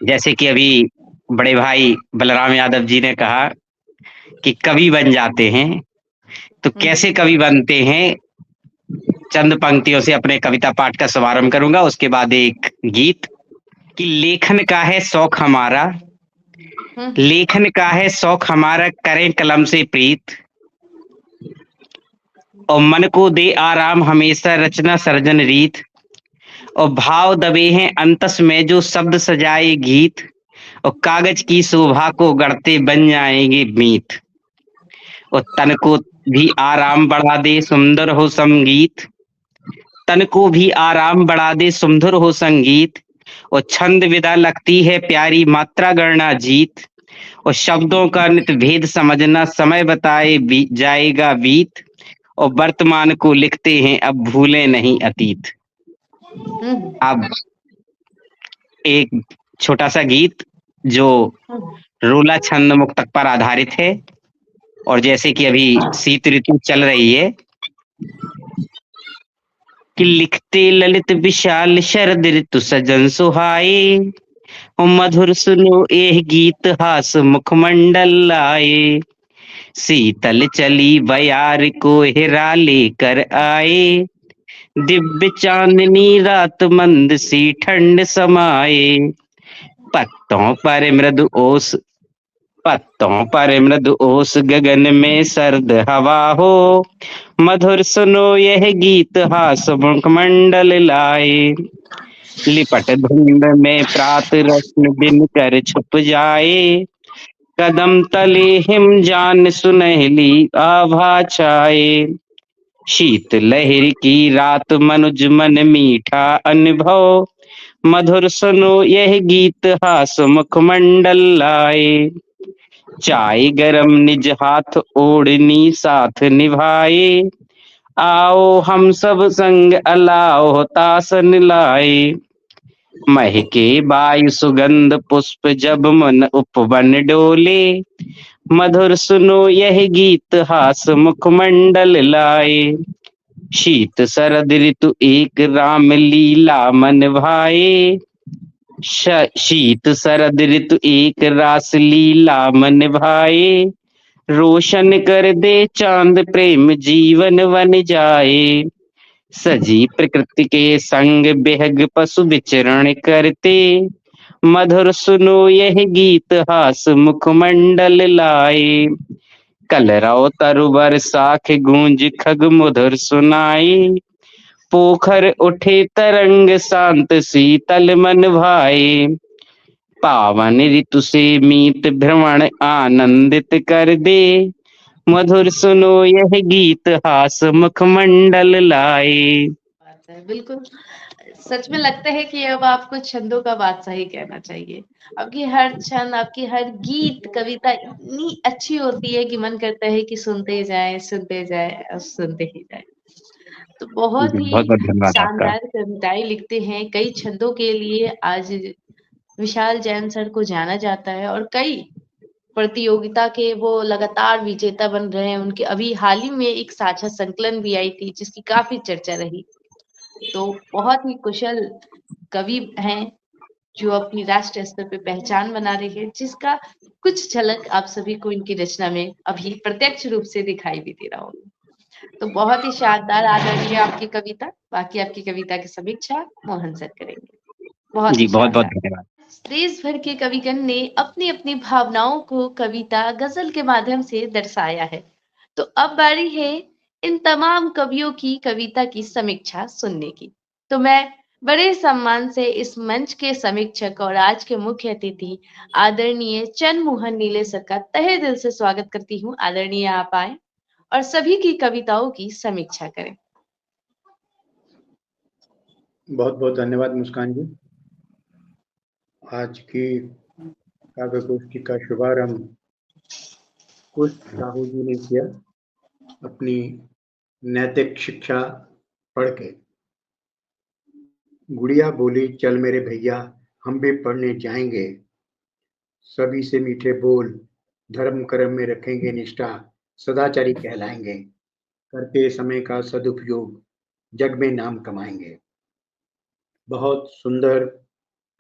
जैसे कि अभी बड़े भाई बलराम यादव जी ने कहा कि कवि बन जाते हैं, तो कैसे कवि बनते हैं, चंद पंक्तियों से अपने कविता पाठ का शुभारंभ करूंगा। उसके बाद एक गीत कि लेखन का है शौक हमारा, लेखन का है शौक हमारा, करें कलम से प्रीत, और मन को दे आराम हमेशा रचना सर्जन रीत, और भाव दबे हैं अंतस में जो शब्द सजाए गीत, और कागज की शोभा को गढ़ते बन जाएंगे मीत, और तन को भी आराम बढ़ा दे सुंदर हो संगीत, तन को भी आराम बढ़ा दे सुंदर हो संगीत, और छंद विदा लगती है प्यारी मात्रा गणना जीत, और शब्दों का नित भेद समझना समय बताए जाएगा बीत, और वर्तमान को लिखते हैं अब भूले नहीं अतीत। अब एक छोटा सा गीत जो रोला छंद मुक्तक पर आधारित है, और जैसे कि अभी शीत ऋतु चल रही है कि लिखते ललित विशाल शरद ऋतु सजन सुहाए, मधुर सुनो एह गीत हास मुखमंडल लाए, शीतल चली बयार को हिरा लेकर आए, दिव्य चांदनी रात मंद सी ठंड समाए, पत्तों पर मृदु ओस, पत्तों पर मृदु ओस गगन में सर्द हवा हो, मधुर सुनो यह गीत हास मुखमंडल लाए, लिपट धुंध में प्रात रश्मि दिन कर छुप जाए, कदम तले हिम जान सुनहली आभा छाए, शीत लहर की रात मनुज मन मीठा अनुभव, मधुर सुनो यह गीत हास मुखमंडल लाए। चाय गरम निज हाथ ओढ़नी साथ निभाए, आओ हम सब संग अलाओ तासन लाए। महके वायु सुगंध पुष्प जब मन उपवन डोले, मधुर सुनो यह गीत हास मुखमंडल लाए। शीत शरद ऋतु एक राम लीला मन भाए, शीत शरद ऋतु एक रास लीला मन भाए। रोशन कर दे चांद प्रेम जीवन बन जाए, सजी प्रकृति के संग बेहग पशु विचरण करते, मधुर सुनो यह गीत हास मुखमंडल लाए। कलरव तरुवर साख गूंज खग मधुर सुनाई, पोखर उठे तरंग शांत शीतल मन भाए। पावन ऋतु से मीत भ्रमण आनंदित कर दे, मधुर सुनो यह गीत हास मुखमंडल लाए। बात है बिल्कुल। सच में लगता है कि अब आपको छंदों का बादशाह ही कहना चाहिए। आपकी हर छंद, आपकी हर गीत, कविता इतनी अच्छी होती है कि मन करता है कि सुनते जाएं, सुनते जाएं और सुनते ही जाएं। तो बहुत बहुत ही बहुत धन्यवाद आपका। शानदार कविताएं लिखते हैं। कई छंदों के लिए आज विशाल जैन सर को जाना जाता है और कई प्रतियोगिता के वो लगातार विजेता बन रहे हैं। उनके अभी हाल ही में एक साझा संकलन भी आई थी जिसकी काफी चर्चा रही। तो बहुत ही कुशल कवि हैं जो अपनी राष्ट्रीय स्तर पे पहचान बना रही है, जिसका कुछ झलक आप सभी को इनकी रचना में अभी प्रत्यक्ष रूप से दिखाई भी दे रहा होगा। तो बहुत ही शानदार आदरणीय आपकी कविता। बाकी आपकी कविता की समीक्षा मोहन सर करेंगे। बहुत जी ही बहुत बहुत शानदार। धन्यवाद। देश भर के कविगण ने अपनी अपनी भावनाओं को कविता, गजल के माध्यम से दर्शाया है। तो अब बारी है इन तमाम कवियों की कविता की समीक्षा सुनने की। तो मैं बड़े सम्मान से इस मंच के समीक्षक और आज के मुख्य अतिथि आदरणीय चंद मोहन नीले सर का तहे दिल से स्वागत करती हूँ। आदरणीय आप आए और सभी की कविताओं की समीक्षा करें। बहुत बहुत धन्यवाद मुस्कान जी। आज की काव्य गोष्ठी का शुभारंभ कुछ साहू जी ने किया अपनी नैतिक शिक्षा पढ़ के। गुड़िया बोली चल मेरे भैया हम भी पढ़ने जाएंगे, सभी से मीठे बोल धर्म कर्म में रखेंगे निष्ठा, सदाचारी कहलाएंगे, करते समय का सदुपयोग जग में नाम कमाएंगे। बहुत सुंदर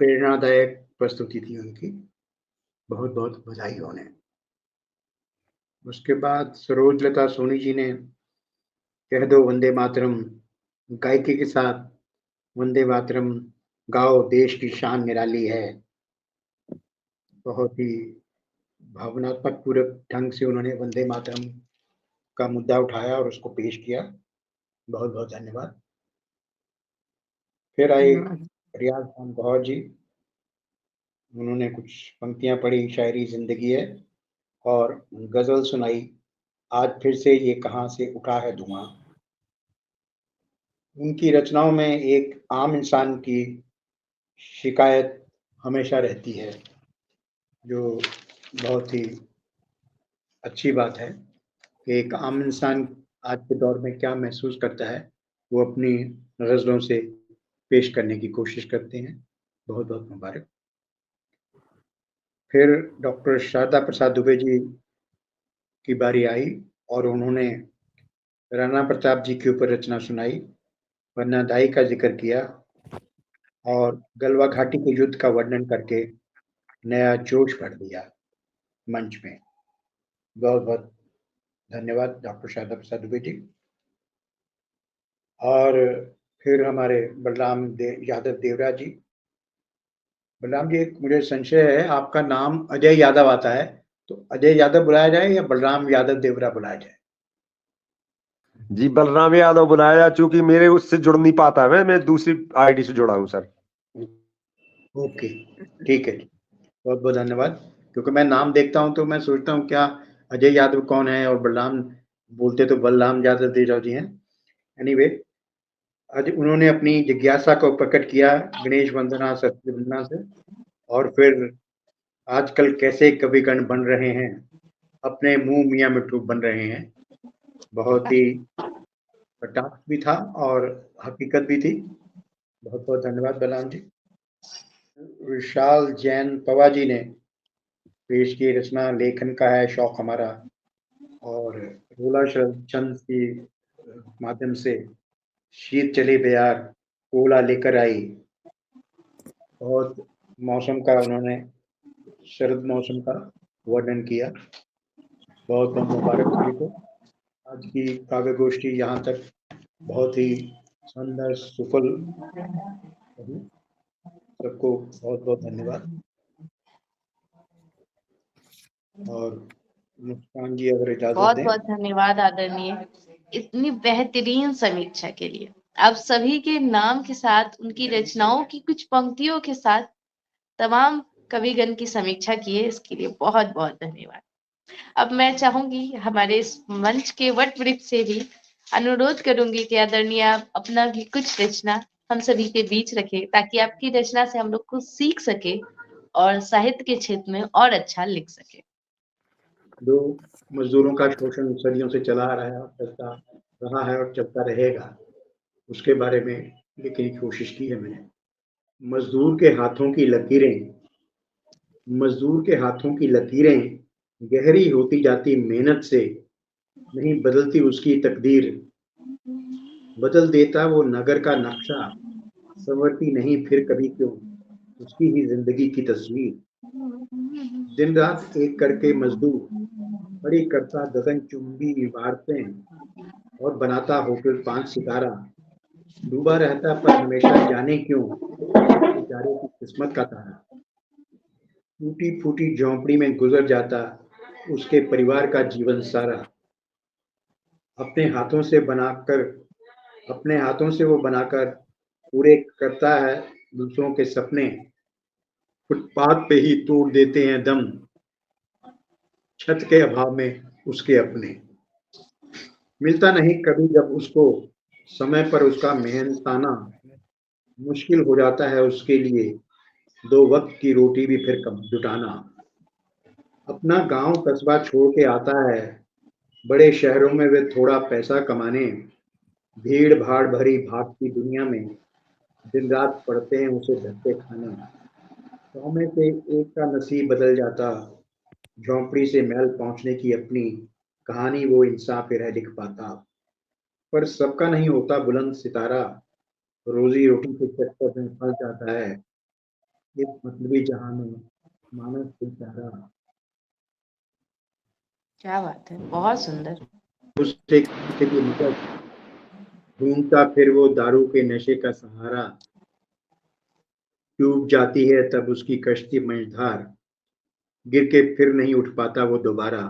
प्रेरणादायक प्रस्तुति थी उनकी, बहुत बहुत बधाई उन्हें। उसके बाद सरोजलता सोनी जी ने कह दो वंदे मातरम गायकी के साथ वंदे मातरम गाओ देश की शान निराली है। बहुत ही भावनात्मक पूरे ढंग से उन्होंने वंदे मातरम का मुद्दा उठाया और उसको पेश किया। बहुत बहुत धन्यवाद। फिर आई रियाज खान गौहर जी, उन्होंने कुछ पंक्तियां पढ़ी, शायरी जिंदगी है, और गजल सुनाई आज फिर से ये कहां से उठा है धुआं। उनकी रचनाओं में एक आम इंसान की शिकायत हमेशा रहती है, जो बहुत ही अच्छी बात है कि एक आम इंसान आज के दौर में क्या महसूस करता है वो अपनी गजलों से पेश करने की कोशिश करते हैं। बहुत बहुत मुबारक। फिर डॉक्टर शारदा प्रसाद दुबे जी की बारी आई और उन्होंने राणा प्रताप जी के ऊपर रचना सुनाई, वरनादाई का जिक्र किया और गलवा घाटी के युद्ध का वर्णन करके नया जोश भर दिया मंच में। बहुत बहुत धन्यवाद डॉक्टर शारदा प्रसाद दुबे जी। और फिर हमारे बलराम यादव देवरा जी। बलराम जी, एक मुझे संशय है, आपका नाम अजय यादव आता है, तो अजय यादव बुलाया जाए या बलराम यादव देवरा बुलाया जाए? जी बलराम यादव बुलाया, चूंकि मेरे उससे जुड़ नहीं पाता मैं दूसरी आईडी से जुड़ा हूँ सर। ओके ठीक है, बहुत बहुत धन्यवाद। क्योंकि मैं नाम देखता हूँ तो मैं सोचता हूँ क्या अजय यादव कौन है, और बलराम बोलते तो बलराम यादव देवरा जी हैं। एनीवे आज उन्होंने अपनी जिज्ञासा को प्रकट किया गणेश वंदना सरस्वती वंदना से, और फिर आजकल कैसे कविगण बन रहे हैं, अपने मुंह मियाँ मिट्टू बन रहे हैं। बहुत ही कटाक्ष भी था और हकीकत भी थी। बहुत बहुत धन्यवाद बलराम जी। विशाल जैन पवा जी ने पेश की रचना लेखन का है शौक हमारा, और रोला शरद चंद के माध्यम से शीत चले बयार ओला लेकर आई। बहुत मौसम का उन्होंने शरद मौसम का वर्णन किया। बहुत बहुत मुबारक सभी को। आज की काव्य गोष्ठी यहाँ तक बहुत ही सुंदर सुफल रही। सबको बहुत बहुत धन्यवाद। और मुस्कान जी अगर इजाजत बहुत दें। बहुत धन्यवाद आदरणीय, इतनी बेहतरीन समीक्षा के लिए। आप सभी के नाम के साथ, उनकी रचनाओं की कुछ पंक्तियों के साथ तमाम कविगण की समीक्षा की है, इसके लिए बहुत बहुत धन्यवाद। अब मैं चाहूंगी हमारे इस मंच के वट वृक्ष से भी अनुरोध करूंगी कि आदरणीय आप अपना भी कुछ रचना हम सभी के बीच रखें, ताकि आपकी रचना से हम लोग कुछ सीख सके और साहित्य के क्षेत्र में और अच्छा लिख सके। जो मजदूरों का शोषण सदियों से चला चलता रहा है और चलता रहेगा, उसके बारे में लिखने की कोशिश की है मैंने। मजदूर के हाथों की लकीरें, मजदूर के हाथों की लकीरें गहरी होती जाती मेहनत से, नहीं बदलती उसकी तकदीर। बदल देता वो नगर का नक्शा, संवरती नहीं फिर कभी क्यों उसकी ही जिंदगी की तस्वीर। दिन रात एक करके मजदूर बड़ी करता गगनचुंबी इमारतें, और बनाता होटल 5 सितारा। डूबा रहता पर हमेशा जाने क्यों बेचारे की किस्मत का तारा। टूटी फूटी झोंपड़ी में गुजर जाता उसके परिवार का जीवन सारा। अपने हाथों से वो बनाकर पूरे करता है दूसरों के सपने। फुटपाथ पे ही तोड़ देते हैं दम, छत के अभाव में उसके अपने। मिलता नहीं कभी जब उसको समय पर उसका मेहनताना, मुश्किल हो जाता है उसके लिए 2 वक्त की रोटी भी फिर कब जुटाना। अपना गांव कस्बा छोड़ के आता है बड़े शहरों में वे थोड़ा पैसा कमाने। भीड़ भाड़ भरी भागती दुनिया में दिन रात पड़ते हैं उसे धक्के खाने। 100 में से एक का नसीब बदल जाता, झोंपड़ी से महल पहुंचने की अपनी कहानी वो इंसान पे रह लिख पाता। पर सबका नहीं होता बुलंद सितारा, रोजी रोटी के चक्कर में फंस जाता है इस मतलबी जहां में मानस बेचारा। क्या बात है, बहुत सुंदर। उससे के लिए निकल ढूंढता फिर वो दारू के नशे का सहारा। डूब जाती है तब उसकी कश्ती मझधार, गिर के फिर नहीं उठ पाता वो दोबारा।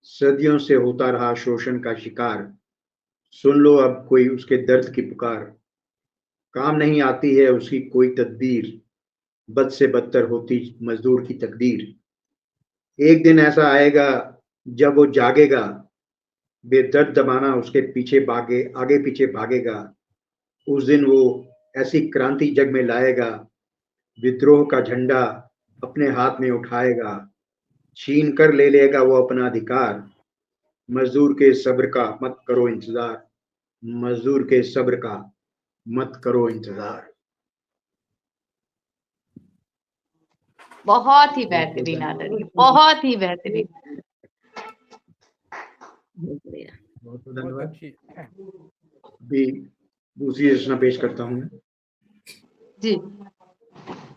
सदियों से होता रहा शोषण का शिकार, सुन लो अब कोई उसके दर्द की पुकार। काम नहीं आती है उसकी कोई तदबीर, बद से बदतर होती मजदूर की तकदीर। एक दिन ऐसा आएगा जब वो जागेगा, बेदर्द दबाना उसके पीछे आगे पीछे भागेगा। उस दिन वो ऐसी क्रांति जग में लाएगा, विद्रोह का झंडा अपने हाथ में उठाएगा। छीन कर ले लेगा वो अपना अधिकार, मजदूर के सब्र का मत करो इंतजार। मजदूर के सब्र का मत करो इंतजार। बहुत ही बेहतरीन आदरणीय, बहुत ही बेहतरीन। बहुत बहुत धन्यवाद। अभी दूसरी रचना पेश करता हूँ मैं। जी।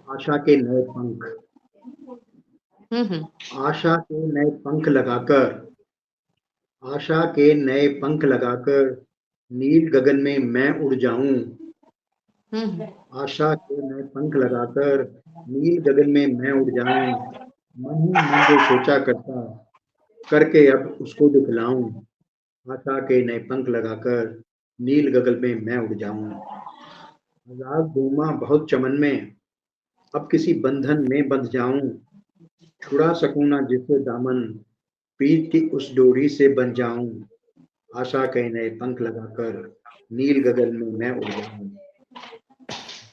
आशा के नए पंख। आशा के नए पंख लगाकर, आशा के नए पंख लगाकर नील गगन में मैं उड़ जाऊं। आशा के नए पंख लगाकर नील गगन में मैं उड़ जाऊं। मन ही मन जो सोचा करता करके अब उसको दिखलाऊं। आशा के नए पंख लगाकर नील गगन में मैं उड़ जाऊं। आजाद घूमा बहुत चमन में, अब किसी बंधन में बंध जाऊं। छुड़ा सकूं ना जिससे दामन, प्रीत की उस डोरी से बन जाऊं। आशा के नए पंख लगाकर नील गगन में मैं उड़ जाऊं।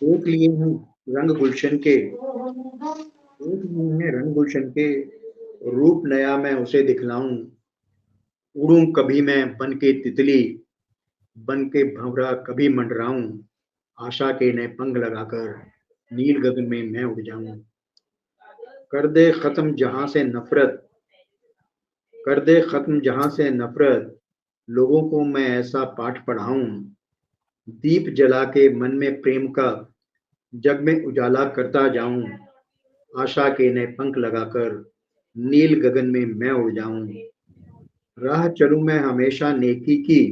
देख लिए हैं रंग गुलशन के, देख लिए हैं रंग गुलशन के, रूप नया मैं उसे दिखलाऊं। उड़ूं कभी मैं बन के तितली, बन के भंवरा कभी मंडराऊं। आशा के नए पंख लगाकर नील गगन में मैं उड़ जाऊं। कर दे खत्म जहां से नफरत, कर दे खत्म जहां से नफरत, लोगों को मैं ऐसा पाठ पढ़ाऊं। दीप जला के मन में प्रेम का जग में उजाला करता जाऊं। आशा के नए पंख लगाकर नील गगन में मैं उड़ जाऊं। राह चलूं मैं हमेशा नेकी की,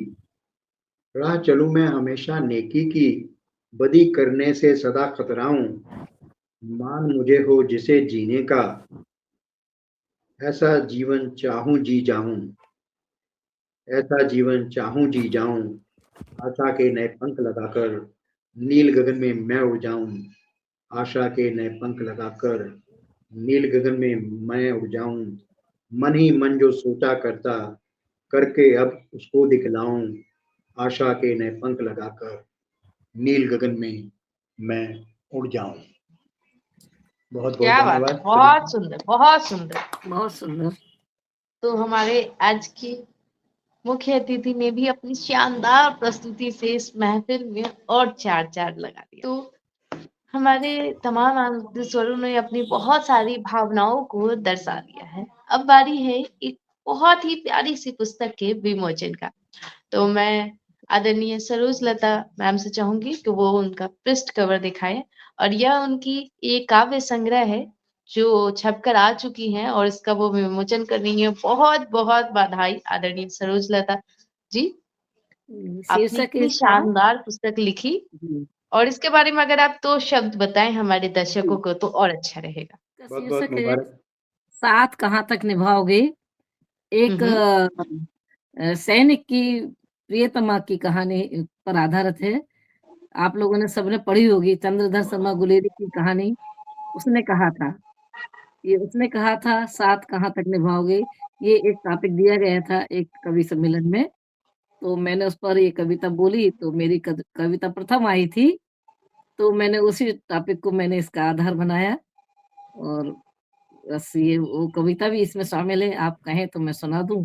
राह चलूं मैं हमेशा नेकी की, बदी करने से सदा खतराऊं। मान मुझे हो जिसे जीने का, ऐसा जीवन चाहूं जी जाऊं, ऐसा जीवन चाहूं जी जाऊं। आशा के नए पंख लगाकर नील गगन में मैं उड़ जाऊं। आशा के नए पंख लगाकर नील गगन में मैं उड़ जाऊं। मन ही मन जो सोचा करता, करके अब उसको दिखलाऊं। आशा के नए पंख लगाकर नील गगन में मैं उड़ जाऊं। बहुत बहुत क्या बात है, धन्यवाद। बहुत सुंदर, बहुत सुंदर। बहुत सुंदर। तो हमारे आज के मुख्य अतिथि ने भी अपनी शानदार प्रस्तुति से इस महफिल में और चार चार लगा दिया। तो हमारे तमाम आनंद स्वरों ने अपनी बहुत सारी भावनाओं को दर्शा दिया है। अब बारी है एक बहुत ही प्यारी सी पुस्तक के विमोचन का। तो मैं आदरणीय सरोज लता मैम से चाहूंगी कि वो उनका पृष्ठ कवर दिखाएं, और यह उनकी एक काव्य संग्रह है जो छपकर आ चुकी है और इसका वो विमोचन कर रही है। बहुत बहुत बधाई आदरणीय सरोज लता जी, आपने शीर्षक इतनी इसका शानदार पुस्तक लिखी, जी, और इसके बारे में अगर आप 2 शब्द बताएं हमारे दर्शकों को तो और अच्छा रहेगा। इसका बहुत बहुत शीर्षक है मुबारक। साथ कहाँ तक निभाओगे। एक सैनिक की प्रियतमा की कहानी पर आधारित है। आप लोगों ने सबने पढ़ी होगी चंद्रधर शर्मा गुलेरी की कहानी। उसने कहा था, ये उसने कहा था साथ कहाँ तक निभाओगे। ये एक टॉपिक दिया गया था एक कवि सम्मेलन में, तो मैंने उस पर ये कविता बोली, तो मेरी कविता प्रथम आई थी, तो मैंने उसी टॉपिक को मैंने इसका आधार बनाया, और बस ये वो कविता भी इसमें शामिल है। आप कहें तो मैं सुना दूं।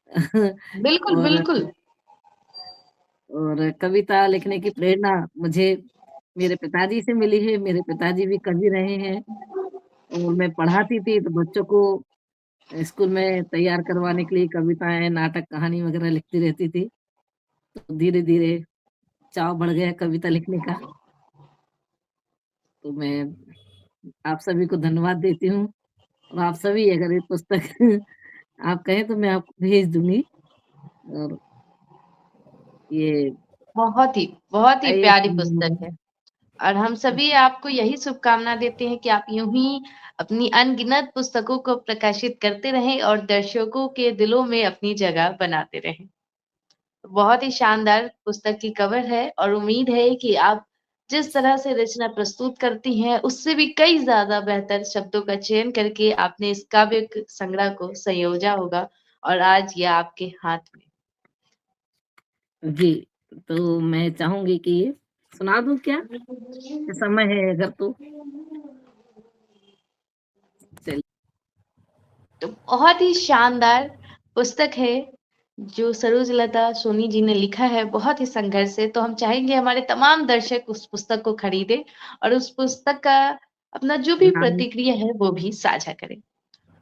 बिल्कुल, और बिल्कुल। और कविता लिखने की प्रेरणा मुझे मेरे पिताजी से मिली है। मेरे पिताजी भी कवि रहे हैं, और मैं पढ़ाती थी तो बच्चों को स्कूल में तैयार करवाने के लिए कविताएं, नाटक, कहानी वगैरह लिखती रहती थी। तो धीरे-धीरे चाव बढ़ गया कविता लिखने का। तो मैं आप सभी को धन्यवाद देती हूँ, और आप सभी अगर ये पुस्तक आप कहें तो मैं आपको भेज दूँगी। और ये बहुत ही प्यारी पुस्तक है, और हम सभी आपको यही शुभकामना देते हैं कि आप यूं ही अपनी अनगिनत पुस्तकों को प्रकाशित करते रहें और दर्शकों के दिलों में अपनी जगह बनाते रहें। बहुत ही शानदार पुस्तक की कवर है, और उम्मीद है कि आप जिस तरह से रचना प्रस्तुत करती हैं उससे भी कई ज्यादा बेहतर शब्दों का चयन करके आपने इस काव्य संग्रह को संयोजा होगा, और आज यह आपके हाथ में। जी, तो मैं चाहूँगी कि ये सुना दूँ क्या? कि समय है अगर तो? चलिए। तो बहुत ही शानदार पुस्तक है जो सरोज लता सोनी जी ने लिखा है, बहुत ही संघर्ष से। तो हम चाहेंगे हमारे तमाम दर्शक उस पुस्तक को खरीदें और उस पुस्तक का अपना जो भी नाम प्रतिक्रिया है वो भी साझा करें।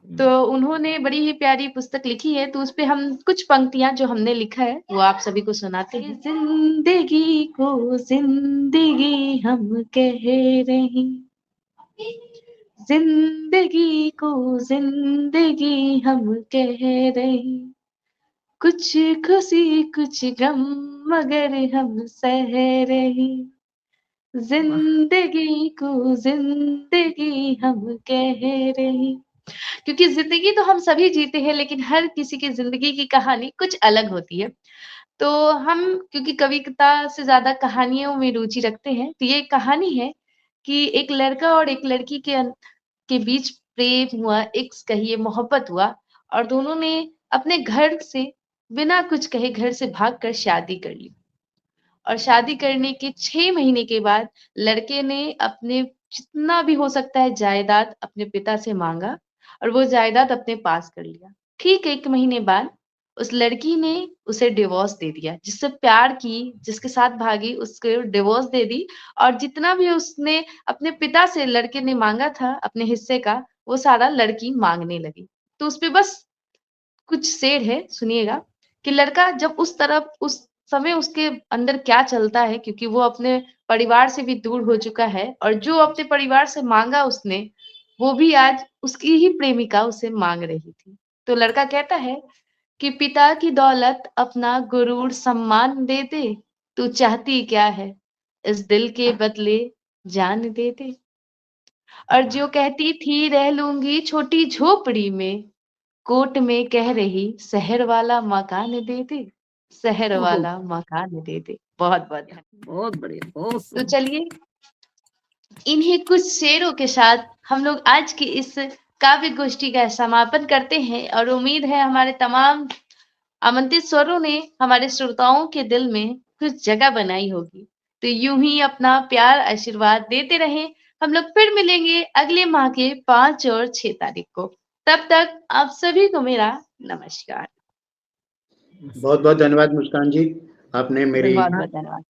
तो उन्होंने बड़ी ही प्यारी पुस्तक लिखी है, तो उसपे हम कुछ पंक्तियां जो हमने लिखा है वो आप सभी को सुनाते हैं। जिंदगी को जिंदगी हम कह रही, जिंदगी को जिंदगी हम कह रही, कुछ खुशी कुछ गम मगर हम सह रही, वाह! जिंदगी को जिंदगी हम कह रही। क्योंकि जिंदगी तो हम सभी जीते हैं, लेकिन हर किसी की जिंदगी की कहानी कुछ अलग होती है। तो हम क्योंकि कविता से ज्यादा कहानियों में रुचि रखते हैं, तो ये कहानी है कि एक लड़का और एक लड़की के बीच प्रेम हुआ, इश्क कहिए, मोहब्बत हुआ, और दोनों ने अपने घर से बिना कुछ कहे घर से भागकर शादी कर ली। और शादी करने के 6 महीने के बाद लड़के ने अपने जितना भी हो सकता है जायदाद अपने पिता से मांगा और वो जायदाद अपने पास कर लिया। ठीक 1 महीने बाद उस लड़की ने उसे डिवोर्स दे दिया, जिससे प्यार की, जिसके साथ भागी उसको डिवोर्स दे दी और जितना भी उसने अपने पिता से लड़के ने मांगा था अपने हिस्से का, वो सारा लड़की मांगने लगी। तो उसपे बस कुछ शेर है, सुनिएगा कि लड़का जब उस समय उसके अंदर क्या चलता है, क्योंकि वो अपने परिवार से भी दूर हो चुका है और जो अपने परिवार से मांगा उसने, वो भी आज उसकी ही प्रेमिका उसे मांग रही थी। तो लड़का कहता है कि पिता की दौलत अपना गुरूर सम्मान दे दे, तू चाहती क्या है, इस दिल के बदले जान दे दे। और जो कहती थी रह लूंगी छोटी झोपड़ी में, कोर्ट में कह रही शहर वाला मकान दे दे, शहर ओहो, वाला मकान दे दे। बहुत-बहुत धन्यवाद। बहुत बढ़िया, बहुत तो सुंदर। चलिए इन्हीं कुछ शेरों के साथ हम लोग आज की इस काव्य गोष्ठी का समापन करते हैं और उम्मीद है हमारे तमाम आमंत्रित स्वरों ने हमारे श्रोताओं के दिल में कुछ जगह बनाई होगी। तो यूं ही अपना प्यार आशीर्वाद देते रहें। हम लोग फिर मिलेंगे अगले माह के 5 और 6 तारीख को। तब तक आप सभी को मेरा नमस्कार। बहुत बहुत धन्यवाद मुस्कान जी, आपने मेरी बहुत-बहुत धन्यवाद।